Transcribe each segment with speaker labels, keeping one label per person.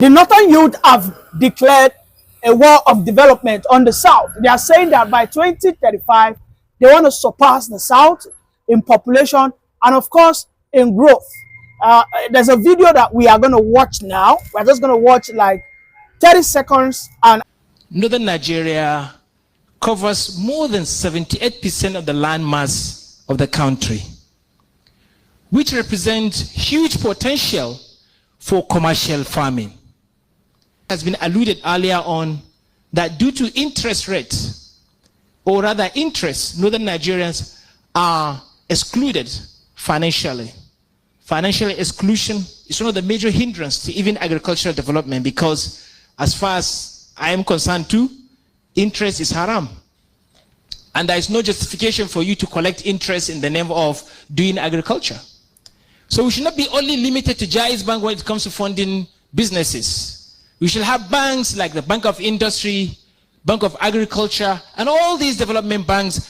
Speaker 1: The Northern youth have declared a war of development on the South. They are saying that by 2035, they want to surpass the South in population and, of course, in growth. There's a video that we are going to watch now. We're just going to watch like 30 seconds. And
Speaker 2: Northern Nigeria covers more than 78% of the land mass of the country, which represents huge potential for commercial farming. It has been alluded earlier on that due to interest rates, or rather interest, Northern Nigerians are excluded financially. Financial exclusion is one of the major hindrances to even agricultural development, because as far as I am concerned too, interest is haram. And there is no justification for you to collect interest in the name of doing agriculture. So we should not be only limited to Jai's Bank when it comes to funding businesses. We should have banks like the Bank of Industry, Bank of Agriculture, and all these development banks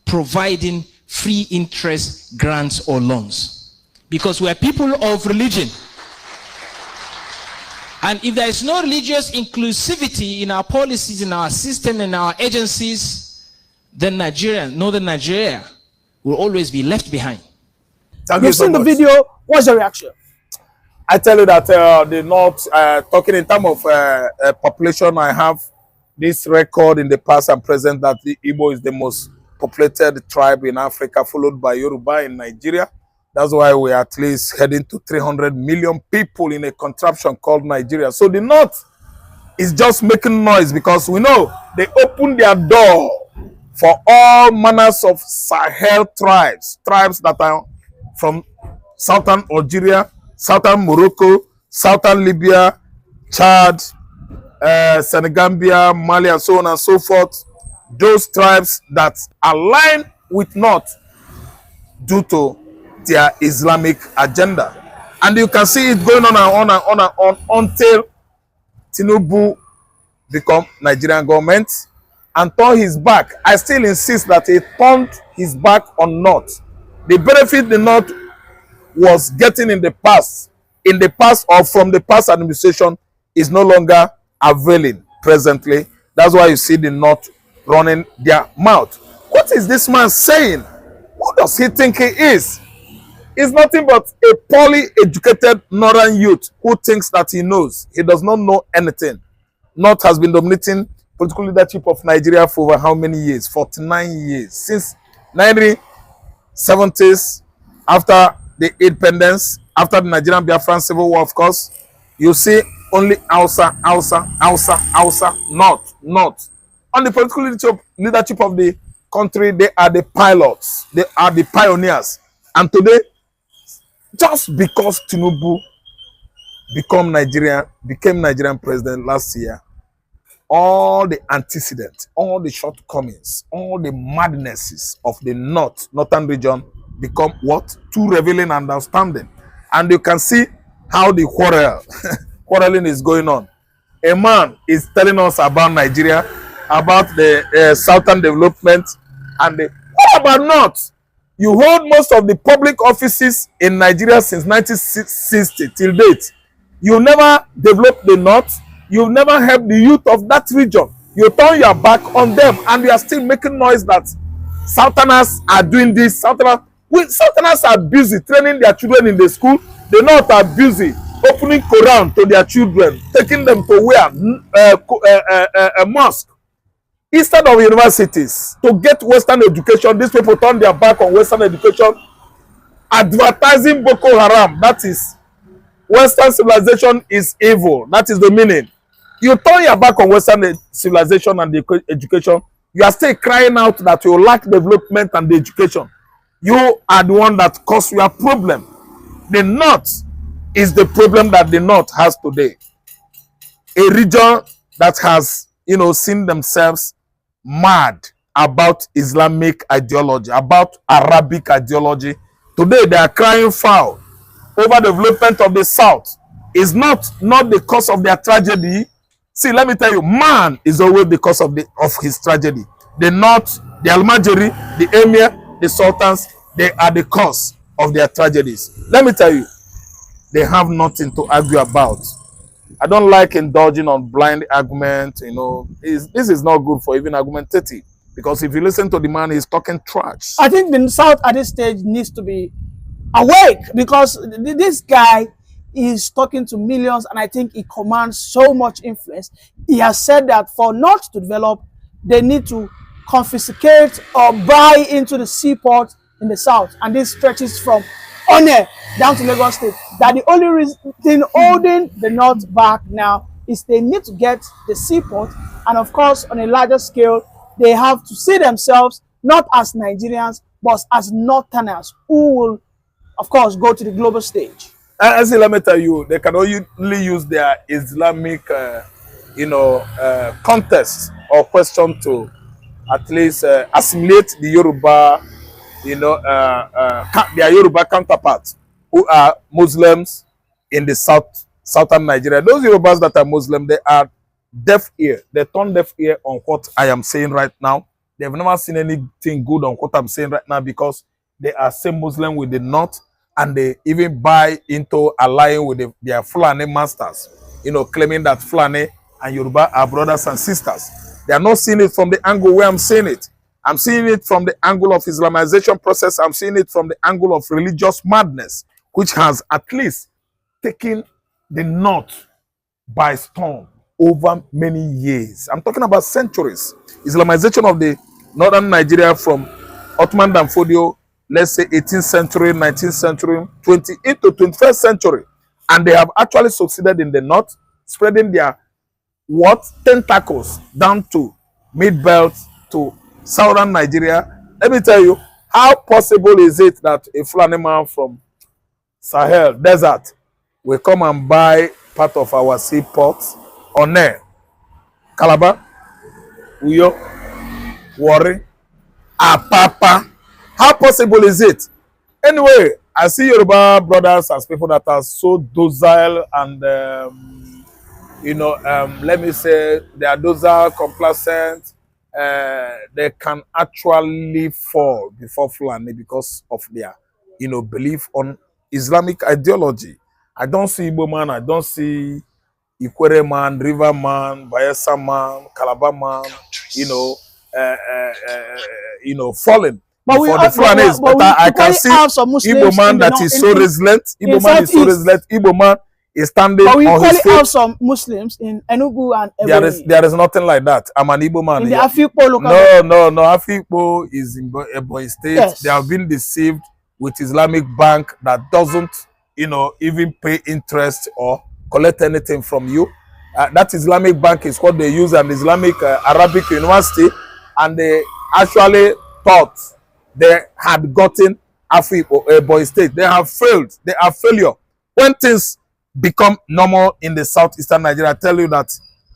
Speaker 2: providing free interest grants or loans. Because we are people of religion. And if there is no religious inclusivity in our policies, in our system, in our agencies, then Nigeria, Northern Nigeria, will always be left behind.
Speaker 1: You've seen the video. What's your reaction?
Speaker 3: I tell you that the North, talking in terms of population, I have this record in the past and present that the Igbo is the most populated tribe in Africa, followed by Yoruba in Nigeria. That's why we are at least heading to 300 million people in a contraption called Nigeria. So the North is just making noise because we know they open their door for all manners of Sahel tribes, tribes that are from southern Algeria, southern Morocco, southern Libya, Chad, Senegambia, Mali, and so on and so forth. Those tribes that align with North due to their Islamic agenda. And you can see it going on and on until Tinubu become Nigerian government and turn his back. I still insist that he turned his back on North. The benefit the North was getting in the past or from the past administration is no longer availing presently. That's why you see the North running their mouth. What is this man saying? Who does he think he is? He's nothing but a poorly educated Northern youth who thinks that he knows. He does not know anything. North has been dominating political leadership of Nigeria for over how many years? 49 years. Since 1970s, after the independence, after the Nigerian Biafran Civil War, of course, you see only Hausa, North. On the political leadership of the country, they are the pilots. They are the pioneers. And today, just because Tinubu became Nigerian president last year, all the antecedents, all the shortcomings, all the madnesses of the northern region become what? Too revealing and outstanding. And you can see how the quarreling is going on. A man is telling us about Nigeria, about the southern development, and what about North? You hold most of the public offices in Nigeria since 1960 till date. You never developed the North. You've never helped the youth of that region. You turn your back on them, and you are still making noise that Southerners are doing this. Southerners are busy training their children in the school. The North are busy opening Quran to their children, taking them to where? A mosque. Instead of universities, to get Western education, these people turn their back on Western education, advertising Boko Haram. That is, Western civilization is evil. That is the meaning. You turn your back on Western civilization and the education. You are still crying out that you lack development and the education. You are the one that caused your problem. The North is the problem that the North has today. A region that has, seen themselves mad about Islamic ideology, about Arabic ideology. Today they are crying foul over development of the South. Is not the cause of their tragedy. See, let me tell you, man is always the cause of his tragedy. The North, the Almajiri, the Emir, the Sultans, they are the cause of their tragedies. Let me tell you, they have nothing to argue about. I don't like indulging on blind argument. You know, this is not good for even argumentative, because if you listen to the man, he's talking trash.
Speaker 1: I think the South at this stage needs to be awake, because this guy is talking to millions, and I think he commands so much influence. He has said that for North to develop, they need to confiscate or buy into the seaport in the South, and this stretches from One down to Lagos State. That the only thing holding the North back now is they need to get the seaport, and of course, on a larger scale, they have to see themselves not as Nigerians, but as Northerners who will, of course, go to the global stage.
Speaker 3: As let me tell you, they can only use their Islamic, contest or question to at least assimilate the Yoruba, their Yoruba counterparts who are Muslims in the southern Nigeria. Those Yorubas that are Muslim, they are deaf ear. They turn deaf ear on what I am saying right now. They've never seen anything good on what I'm saying right now, because they are same Muslim with the North, and they even buy into allying with their Fulani masters, claiming that Fulani and Yoruba are brothers and sisters. They are not seeing it from the angle where I'm seeing it. I'm seeing it from the angle of Islamization process. I'm seeing it from the angle of religious madness, which has at least taken the North by storm over many years. I'm talking about centuries. Islamization of the northern Nigeria from Ottoman Danfodio, let's say 18th century, 19th century, 20th into 21st century. And they have actually succeeded in the North, spreading their tentacles down to mid-belt to southern Nigeria. Let me tell you, how possible is it that a Fulani man from Sahel desert will come and buy part of our seaports? One, Calabar, Uyo, Warri, Apapa. How possible is it? Anyway, I see Yoruba brothers as people that are so docile and, let me say, they are docile, complacent. They can actually fall before Fulani because of their, belief on Islamic ideology. I don't see Igbo man, I don't see Ikwere man, River man, Bayelsa man, Calabar man, falling.
Speaker 1: But we
Speaker 3: the Fulani is better. I can see Igbo man that is so resilient. Igbo man is so resilient. Igbo man is standing on his feet. But we
Speaker 1: only have some Muslims in Enugu and Ebonyi.
Speaker 3: There is nothing like that. I'm an Igbo man.
Speaker 1: In the Afikpo local.
Speaker 3: No. Afikpo is in Ebonyi State. Yes. They have been deceived with Islamic bank that doesn't, even pay interest or collect anything from you. That Islamic bank is what they use an Islamic Arabic university, and they actually thought they had gotten Ebonyi State. They have failed. They are failure. When things become normal in the southeastern Nigeria, I tell you that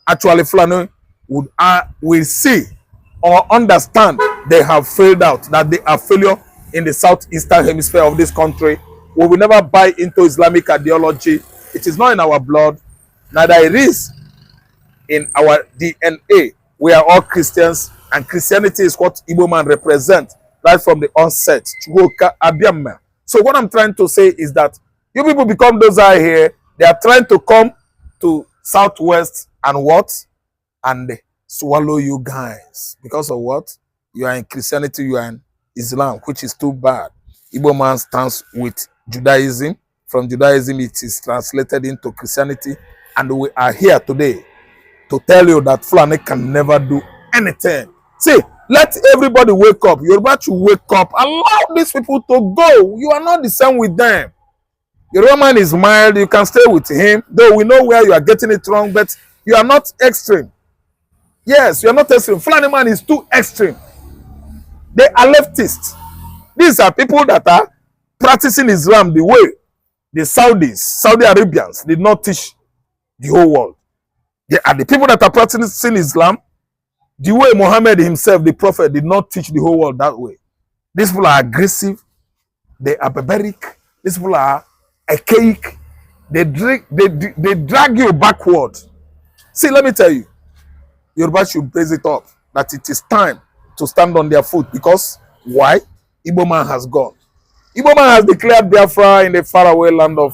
Speaker 3: actually Fulani will see or understand they have failed out, that they are failure in the southeastern hemisphere of this country. We will never buy into Islamic ideology. It is not in our blood, neither it is in our DNA. We are all Christians, and Christianity is what Igbo man represents right from the onset. So what I'm trying to say is that you people become those out here. They are trying to come to Southwest and what? And swallow you guys. Because of what? You are in Christianity, you are in Islam, which is too bad. Igbo man stands with Judaism. From Judaism, it is translated into Christianity. And we are here today to tell you that Fulani can never do anything. See, let everybody wake up. Yoruba should wake up. Allow these people to go. You are not the same with them. Yoruba man is mild. You can stay with him. Though we know where you are getting it wrong, but you are not extreme. Yes, you are not extreme. Fulani man is too extreme. They are leftists. These are people that are practicing Islam the way the Saudis, Saudi Arabians did not teach the whole world. They are the people that are practicing Islam the way Muhammad himself, the Prophet, did not teach the whole world that way. These people are aggressive. They are barbaric. These people are archaic. They drag you backward. See, let me tell you, Yoruba should raise it up that it is time to stand on their foot, because why? Igbo man has gone. Igbo man has declared Biafra in the faraway land of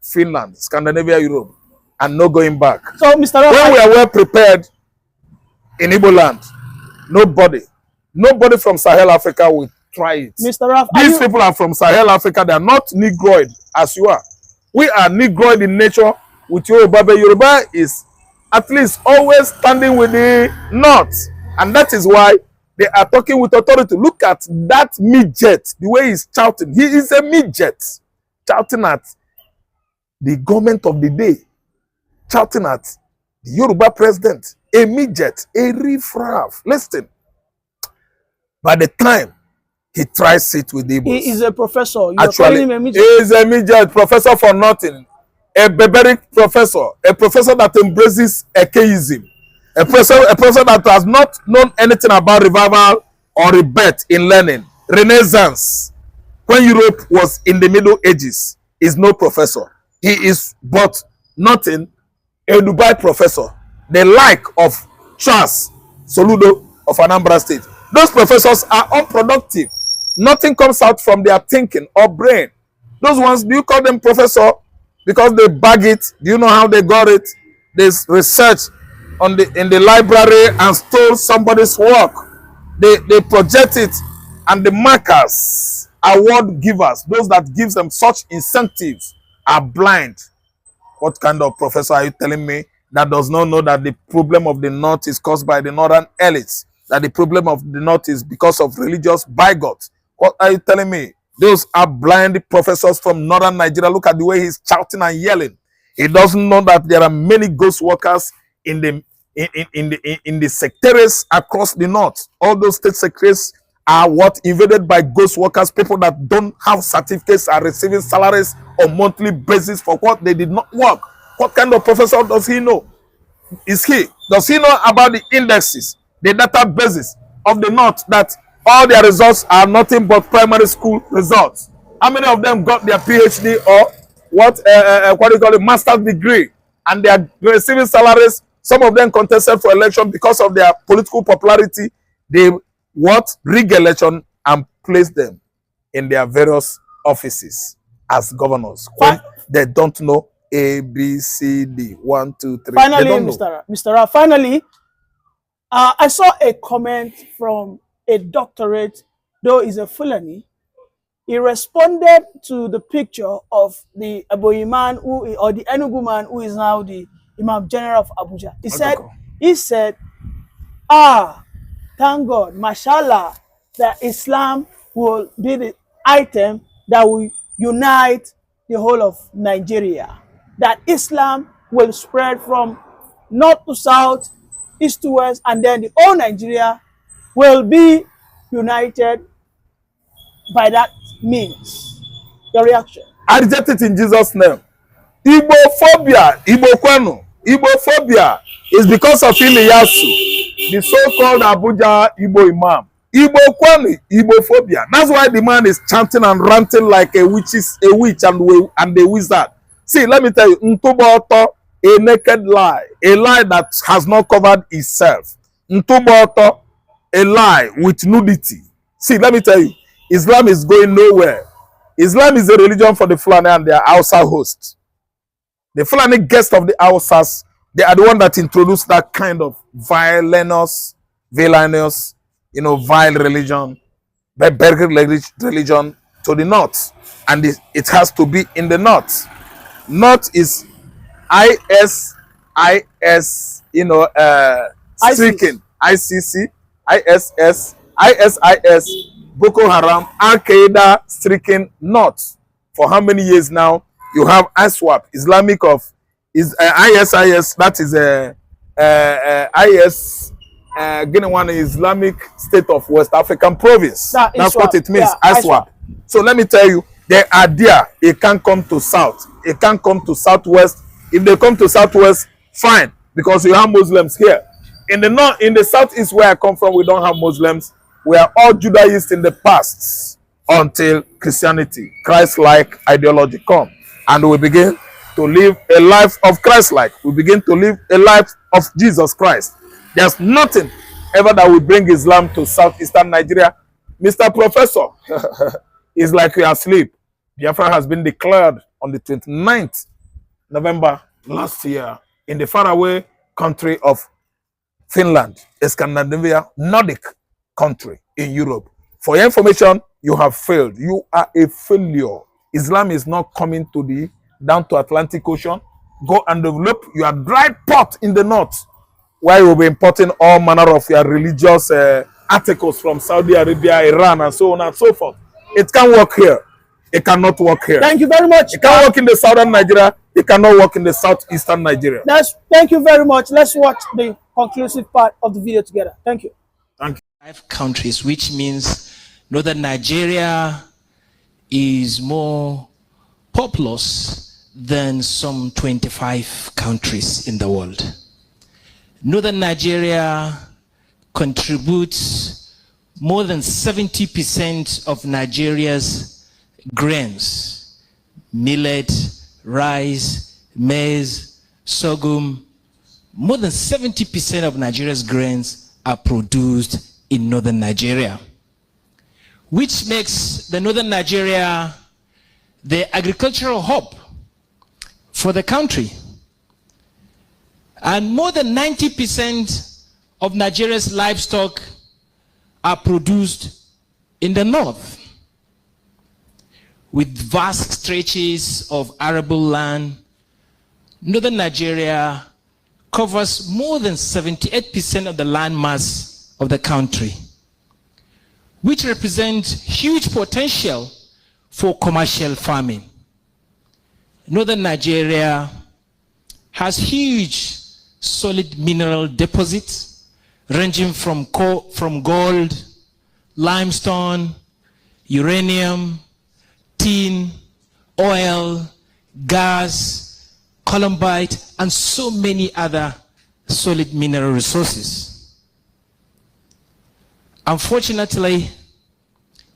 Speaker 3: Finland, Scandinavia, Europe. and no going back.
Speaker 1: So, Mr. Rob,
Speaker 3: When we are well prepared in Igbo land, nobody from Sahel Africa will try it.
Speaker 1: Mr. Rob,
Speaker 3: These people are from Sahel Africa. They are not Negroid as you are. We are Negroid in nature with Yoruba, but Yoruba is at least always standing with the North. And that is why they are talking with authority. Look at that midget, the way he's shouting. He is a midget, shouting at the government of the day, shouting at the Yoruba president, a midget, a riffraff. Listen, by the time he tries it with Igbos,
Speaker 1: he is a professor. You are
Speaker 3: actually,
Speaker 1: calling him a midget.
Speaker 3: he is a midget, professor for nothing, a barbaric professor, a professor that embraces atheism, a professor that has not known anything about revival or rebirth in learning, Renaissance. When Europe was in the Middle Ages, is no professor. He is but nothing, a Dubai professor, the like of Charles Soludo of Anambra State. Those professors are unproductive. Nothing comes out from their thinking or brain. Those ones, do you call them professor because they bag it? Do you know how they got it? They research in the library and stole somebody's work. They project it, and the markers, award givers, those that give them such incentives, are blind. What kind of professor are you telling me that does not know that the problem of the North is caused by the northern elites? That the problem of the North is because of religious bigots? What are you telling me? Those are blind professors from northern Nigeria. Look at the way he's shouting and yelling. He doesn't know that there are many ghost workers in the secretaries across the North. All those state secretaries are what invaded by ghost workers, people that don't have certificates, are receiving salaries on monthly basis for what they did not work. What kind of professor does he know? Does he know about the indexes, the databases of the North, that all their results are nothing but primary school results? How many of them got their PhD or what do you call it, master's degree, and they are receiving salaries? Some of them contested for election because of their political popularity. They rig election and place them in their various offices as governors when they don't know A, B, C, D, 1, 2, 3.
Speaker 1: Finally, Mr. Ra, finally, I saw a comment from a doctorate, though he's a Fulani. He responded to the picture of the Aboyi man or the Enugu man who is now the Imam General of Abuja. He said, thank God, mashallah, that Islam will be the item that will unite the whole of Nigeria. That Islam will spread from north to south, east to west, and then the whole Nigeria will be united by that means. Your reaction?
Speaker 3: I reject it in Jesus' name. Igbophobia, Igbophobia is because of Iliyasu, the so-called Abuja Igbo Imam. Igbophobia. That's why the man is chanting and ranting like a witch and a wizard. See, let me tell you, Ntuboto, a naked lie, a lie that has not covered itself. Ntuboto, a lie with nudity. See, let me tell you, Islam is going nowhere. Islam is a religion for the Fulani and their Hausa hosts. The Fulani guests of the Hausas, they are the one that introduced that kind of villainous, vile religion, barbaric religion to the North. And it has to be in the North. North is ISIS, stricken, ICC, ISIS, Boko Haram, Al-Qaeda stricken North. For how many years now? You have ISWAP, Islamic of ISIS, that is IS, one Islamic State of West African Province. That's what it means, ISWAP. So let me tell you, they are there. It can't come to South. It can't come to Southwest. If they come to Southwest, fine, because you have Muslims here. In the North, in the Southeast where I come from, we don't have Muslims. We are all Judaists in the past until Christianity, Christ-like ideology come. And we begin to live a life of Christ-like. We begin to live a life of Jesus Christ. There's nothing ever that will bring Islam to southeastern Nigeria. Mr. Professor, it's like you're asleep. Biafra has been declared on the 29th November last year in the faraway country of Finland, a Scandinavia, Nordic country in Europe. For your information, you have failed. You are a failure. Islam is not coming to the down to Atlantic Ocean. Go and develop your dry pot in the north, where you will be importing all manner of your religious articles from Saudi Arabia, Iran, and so on and so forth. It can work here. It cannot work here.
Speaker 1: Thank you very much.
Speaker 3: It can work in the southern Nigeria. It cannot work in the southeastern Nigeria.
Speaker 1: Thank you very much. Let's watch the conclusive part of the video together. Thank you.
Speaker 3: Thank you.
Speaker 2: 5 countries, which means northern Nigeria is more populous than some 25 countries in the world. Northern Nigeria contributes more than 70% of Nigeria's grains, millet, rice, maize, sorghum. More than 70% of Nigeria's grains are produced in northern Nigeria, which makes the northern Nigeria the agricultural hub for the country. And more than 90% of Nigeria's livestock are produced in the north, with vast stretches of arable land. Northern Nigeria covers more than 78% of the land mass of the country, which represents huge potential for commercial farming. Northern Nigeria has huge solid mineral deposits ranging from gold, limestone, uranium, tin, oil, gas, columbite, and so many other solid mineral resources. Unfortunately,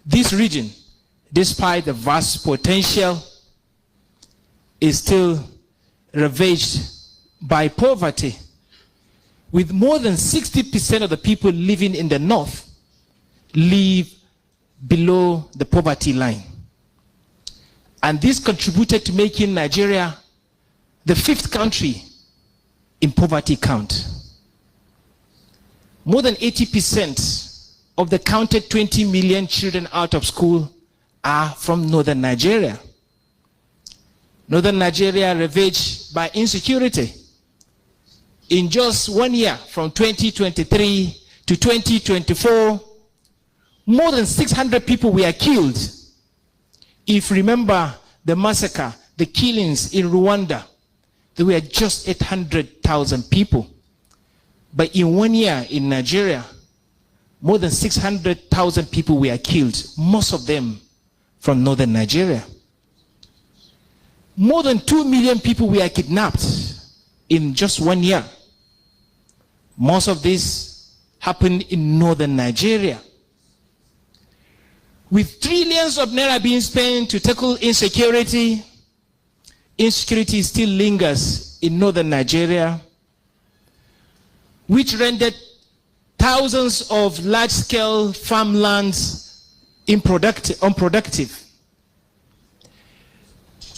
Speaker 2: this region, despite the vast potential, is still ravaged by poverty, with more than 60% of the people living in the north live below the poverty line. And this contributed to making Nigeria the 5th country in poverty count. More than 80% of the counted 20 million children out of school are from northern Nigeria. Northern Nigeria ravaged by insecurity. In just 1 year, from 2023 to 2024, more than 600 people were killed. If you remember the massacre, the killings in Rwanda, there were just 800,000 people. But in 1 year in Nigeria, more than 600,000 people were killed, most of them from northern Nigeria. More than 2 million people were kidnapped in just 1 year. Most of this happened in northern Nigeria. With trillions of naira being spent to tackle insecurity, insecurity still lingers in northern Nigeria, which rendered thousands of large-scale farmlands unproductive.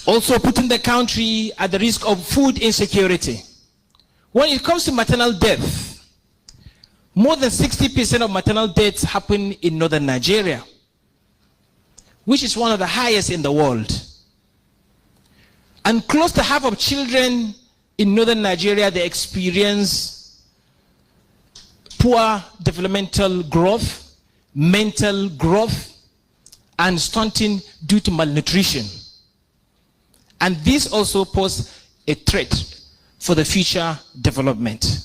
Speaker 2: Also putting the country at the risk of food insecurity. When it comes to maternal death, more than 60% of maternal deaths happen in northern Nigeria, which is one of the highest in the world. And close to half of children in northern Nigeria, they experience poor developmental growth, mental growth, and stunting due to malnutrition. And this also poses a threat for the future development.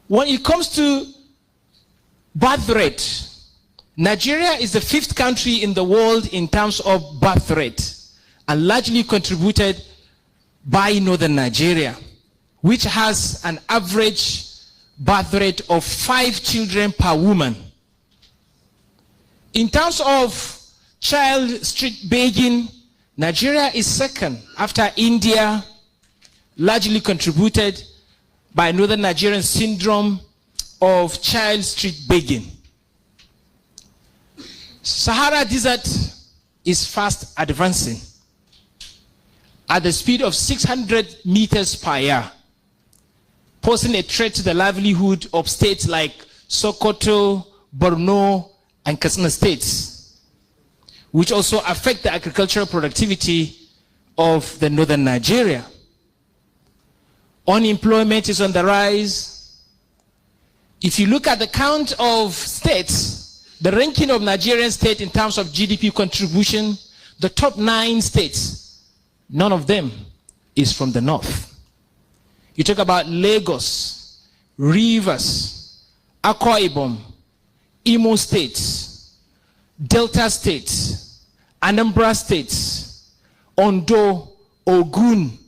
Speaker 2: When it comes to birth rate, Nigeria is the 5th country in the world in terms of birth rate, and largely contributed by northern Nigeria, which has an average birth rate of 5 children per woman. In terms of child street begging, Nigeria is 2nd after India, largely contributed by northern Nigerian syndrome of child street begging. Sahara Desert is fast advancing, at the speed of 600 meters per year, posing a threat to the livelihood of states like Sokoto, Borno, and Katsina states, which also affect the agricultural productivity of the northern Nigeria. Unemployment is on the rise. If you look at the count of states, the ranking of Nigerian states in terms of GDP contribution, the top 9 states, none of them is from the north. You talk about Lagos, Rivers, Akwa Ibom, Imo states, Delta states, Anambra states, Ondo, Ogun,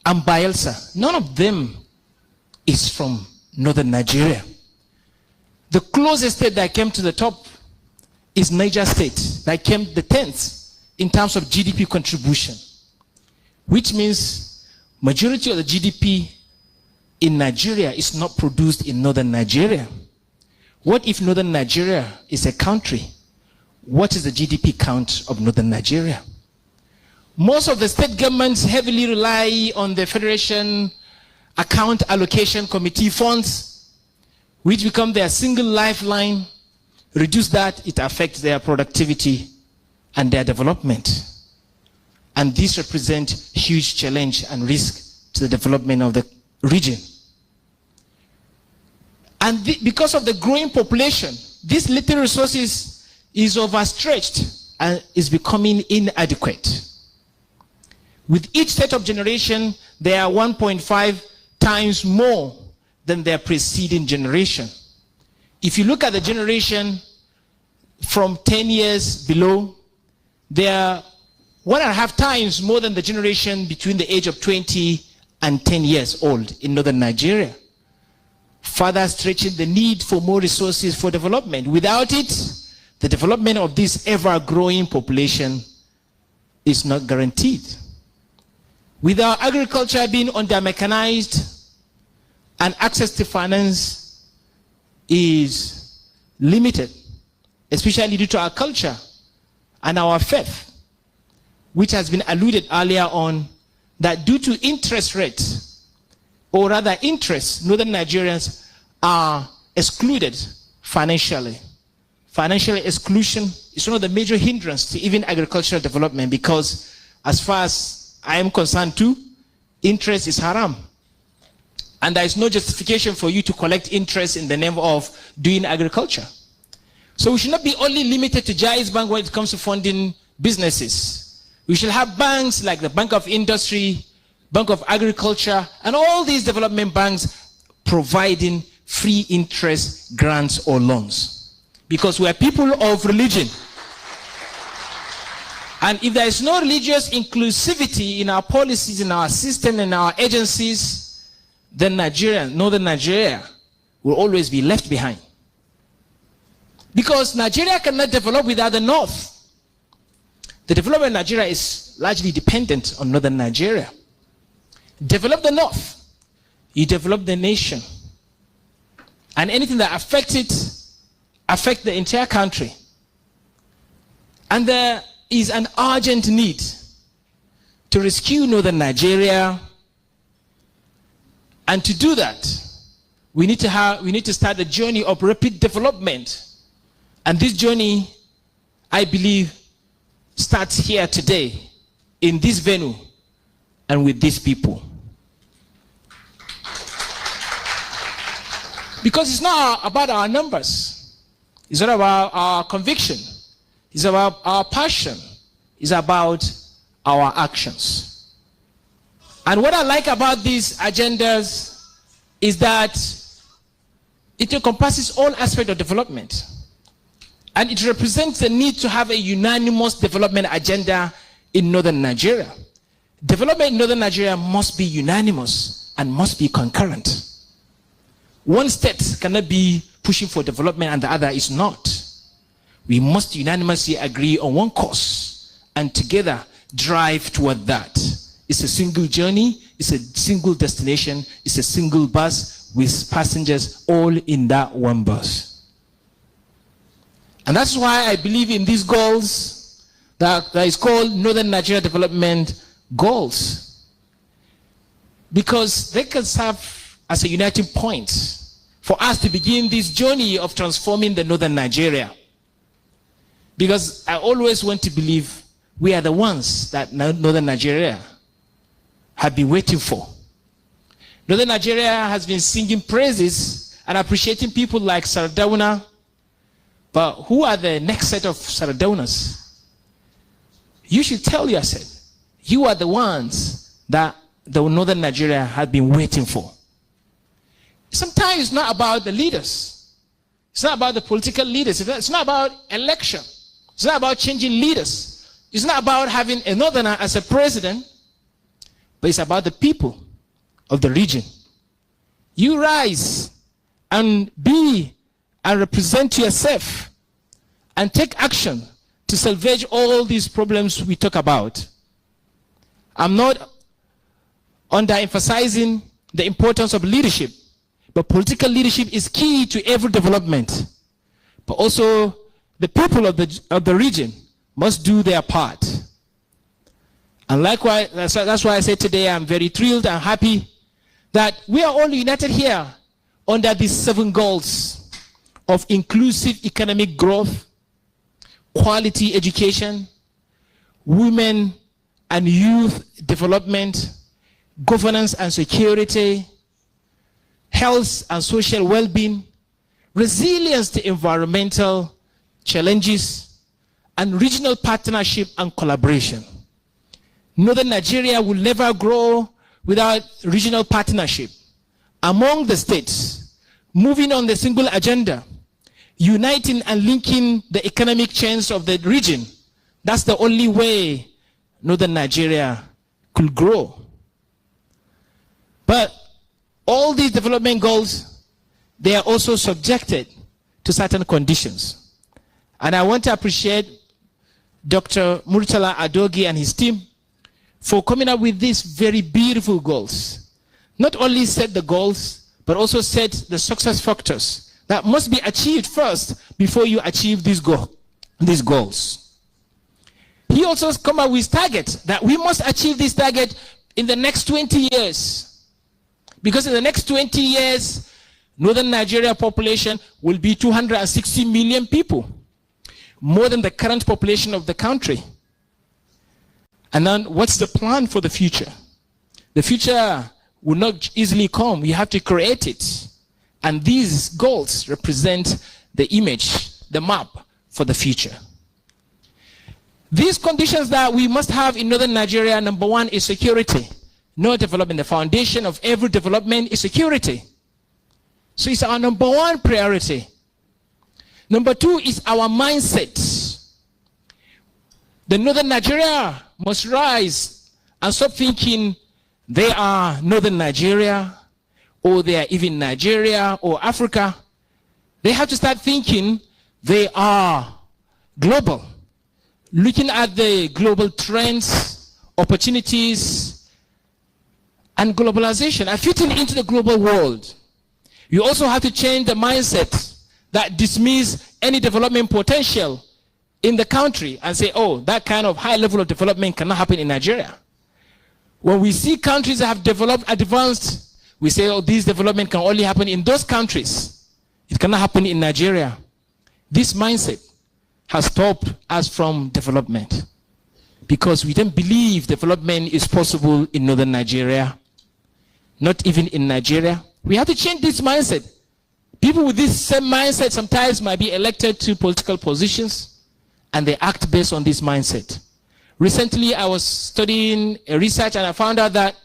Speaker 2: and Bayelsa. None of them is from northern Nigeria. The closest state that came to the top is Niger State, that came the 10th in terms of GDP contribution, which means majority of the GDP in Nigeria is not produced in northern Nigeria. What if northern Nigeria is a country? What is the GDP count of northern Nigeria? Most of the state governments heavily rely on the Federation Account Allocation Committee funds, which become their single lifeline. Reduce that, it affects their productivity and their development. And this represents huge challenge and risk to the development of the region. And because of the growing population, this little resources is overstretched and is becoming inadequate. With each set of generation, they are 1.5 times more than their preceding generation. If you look at the generation from 10 years below, they are 1.5 times more than the generation between the age of 20 and 10 years old in northern Nigeria, further stretching the need for more resources for development. Without it, the development of this ever-growing population is not guaranteed. With our agriculture being under-mechanized and access to finance is limited, especially due to our culture and our faith, which has been alluded earlier on, that due to interest rates, or rather interest, northern Nigerians are excluded financially. Financial exclusion is one of the major hindrances to even agricultural development, because as far as I am concerned too, interest is haram. And there is no justification for you to collect interest in the name of doing agriculture. So we should not be only limited to Jai's Bank when it comes to funding businesses. We should have banks like the Bank of Industry, Bank of Agriculture, and all these development banks providing free interest grants or loans. Because we are people of religion. And if there is no religious inclusivity in our policies, in our system, in our agencies, then Nigeria, northern Nigeria, will always be left behind. Because Nigeria cannot develop without the north. The development of Nigeria is largely dependent on northern Nigeria. Develop the north, you develop the nation. And anything that affects it, affects the entire country. And there is an urgent need to rescue northern Nigeria. And to do that, we need to start the journey of rapid development. And this journey, I believe, starts here today, in this venue, and with these people. Because it's not about our numbers. It's not about our conviction. It's about our passion. It's about our actions. And what I like about these agendas is that it encompasses all aspects of development. And it represents the need to have a unanimous development agenda in northern Nigeria. Development in northern Nigeria must be unanimous and must be concurrent. One state cannot be pushing for development and the other is not. We must unanimously agree on one course and together drive toward that. It's a single journey, it's a single destination, it's a single bus with passengers all in that one bus. And that's why I believe in these goals that is called Northern Nigeria Development goals, because they can serve as a uniting point for us to begin this journey of transforming the northern Nigeria. Because I always want to believe we are the ones that northern Nigeria have been waiting for. Northern Nigeria has been singing praises and appreciating people like Sardauna, but who are the next set of Sardaunas? You should tell yourself, you are the ones that the northern Nigeria has been waiting for. Sometimes it's not about the leaders. It's not about the political leaders. It's not about election. It's not about changing leaders. It's not about having a northerner as a president, but it's about the people of the region. You rise and be and represent yourself and take action to salvage all these problems we talk about. I'm not underemphasizing the importance of leadership, but political leadership is key to every development. But also, the people of the region must do their part. And likewise, that's why I say today I'm very thrilled and happy that we are all united here under these 7 goals of inclusive economic growth, quality education, women and youth development, governance and security, health and social well-being, resilience to environmental challenges, and regional partnership and collaboration. Northern Nigeria will never grow without regional partnership among the states, moving on the single agenda, uniting and linking the economic chains of the region. That's the only way Northern Nigeria could grow. But all these development goals, they are also subjected to certain conditions. And I want to appreciate Dr. Murtala Adogi and his team for coming up with these very beautiful goals. Not only set the goals, but also set the success factors that must be achieved first before you achieve these goals. He also has come up with targets that we must achieve this target in the next 20 years. Because in the next 20 years, Northern Nigeria population will be 260 million people, more than the current population of the country. And then what's the plan for the future? The future will not easily come. You have to create it. And these goals represent the image, the map for the future. These conditions that we must have in Northern Nigeria, number 1 is security. No development. The foundation of every development is security. So it's our number 1 priority. Number 2 is our mindset. The Northern Nigeria must rise and stop thinking they are Northern Nigeria, or they are even Nigeria or Africa. They have to start thinking they are global. Looking at the global trends, opportunities, and globalization, and fitting into the global world. You also have to change the mindset that dismiss any development potential in the country and say, oh, that kind of high level of development cannot happen in Nigeria. When we see countries that have developed, advanced, we say, oh, this development can only happen in those countries. It cannot happen in Nigeria. This mindset has stopped us from development because we don't believe development is possible in Northern Nigeria, not even in Nigeria. We have to change this mindset. People with this same mindset sometimes might be elected to political positions and they act based on this mindset. Recently, I was studying a research and I found out that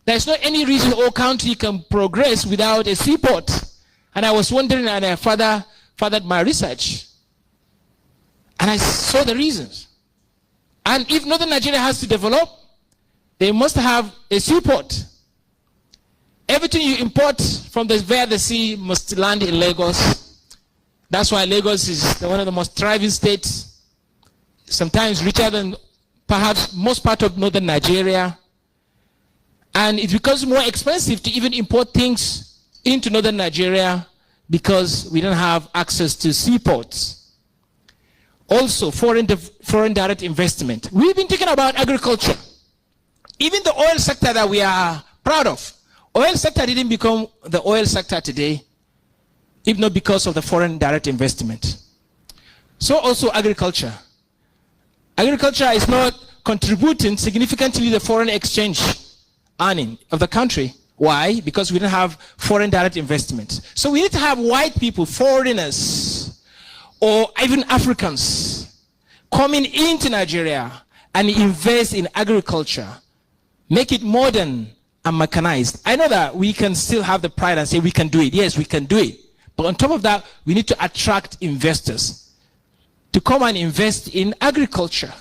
Speaker 2: there's not any region or country can progress without a seaport. And I was wondering, and I furthered my research. And I saw the reasons. And if Northern Nigeria has to develop, they must have a seaport. Everything you import from via the sea must land in Lagos. That's why Lagos is one of the most thriving states, sometimes richer than perhaps most part of Northern Nigeria. And it becomes more expensive to even import things into Northern Nigeria because we don't have access to seaports. Also, foreign direct investment. We've been talking about agriculture. Even the oil sector that we are proud of, oil sector didn't become the oil sector today if not because of the foreign direct investment. So also agriculture. Agriculture is not contributing significantly to the foreign exchange earning of the country. Why? Because we don't have foreign direct investment. So we need to have white people, foreigners, or even Africans coming into Nigeria and invest in agriculture, make it modern and mechanized. I know that we can still have the pride and say we can do it. Yes, we can do it. But on top of that, we need to attract investors to come and invest in agriculture.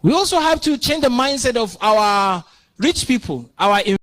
Speaker 2: We also have to change the mindset of our rich people, our investors.